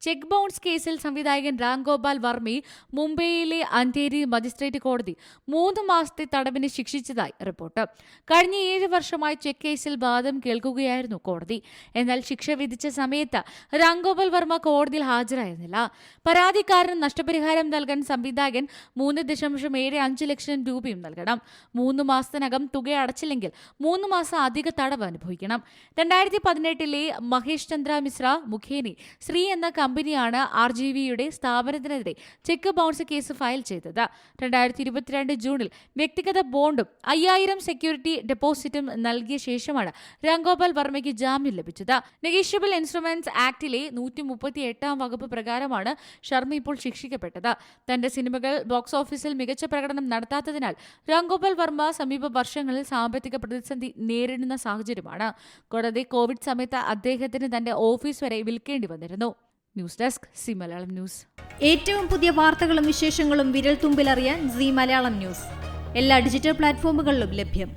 Cheque bounce കേസിൽ സംവിധായകൻ രാം ഗോപാൽ വർമ്മയെ മുംബൈയിലെ അന്ധേരി മജിസ്ട്രേറ്റ് കോടതി 3 മാസത്തെ തടവിന് ശിക്ഷിച്ചതായി റിപ്പോർട്ട്. കഴിഞ്ഞ 7 വർഷമായി ചെക്ക് കേസിൽ വാദം കേൾക്കുകയായിരുന്നു കോടതി. എന്നാൽ ശിക്ഷ വിധിച്ച സമയത്ത് രാം ഗോപാൽ വർമ്മ കോടതിയിൽ ഹാജരായിരുന്നില്ല. പരാതിക്കാരന് നഷ്ടപരിഹാരം നൽകാൻ സംവിധായകൻ 3.75 ലക്ഷം രൂപയും നൽകണം. 3 മാസത്തിനകം തുക അടച്ചില്ലെങ്കിൽ 3 മാസം അധിക തടവ് അനുഭവിക്കണം. 2018 മഹേഷ് ചന്ദ്ര മിശ്ര മുഖേനി ശ്രീ എന്ന കമ്പനിയാണ് RGVയുടെ സ്ഥാപനത്തിനെതിരെ ചെക്ക് ബൗൺസ് കേസ് ഫയൽ ചെയ്തത്. 2022 ജൂണിൽ വ്യക്തിഗത ബോണ്ടും 5000 സെക്യൂരിറ്റി ഡെപ്പോസിറ്റും നൽകിയ ശേഷമാണ് രാം ഗോപാൽ വർമ്മയ്ക്ക് ജാമ്യം ലഭിച്ചത്. നെഗോഷ്യബിൾ ഇൻസ്ട്രുമെന്റ്സ് ആക്ടിലെ 138 വകുപ്പ് പ്രകാരമാണ് ശർമ്മ ഇപ്പോൾ ശിക്ഷിക്കപ്പെട്ടത്. തന്റെ സിനിമകൾ ബോക്സ് ഓഫീസിൽ മികച്ച പ്രകടനം നടത്താത്തതിനാൽ രാം ഗോപാൽ വർമ്മ സമീപ വർഷങ്ങളിൽ സാമ്പത്തിക പ്രതിസന്ധി നേരിടുന്ന സാഹചര്യമാണ്. കൂടാതെ കോവിഡ് സമയത്ത് അദ്ദേഹത്തിന് തന്റെ ഓഫീസ് വരെ വിൽക്കേണ്ടി വന്നിരുന്നു. News desk C Malayalam news. ഏറ്റവും പുതിയ വാർത്തകളും വിശേഷങ്ങളും വിരൽ തുമ്പിലറിയാൻ സി മലയാളം ന്യൂസ് എല്ലാ ഡിജിറ്റൽ പ്ലാറ്റ്ഫോമുകളിലും ലഭ്യം.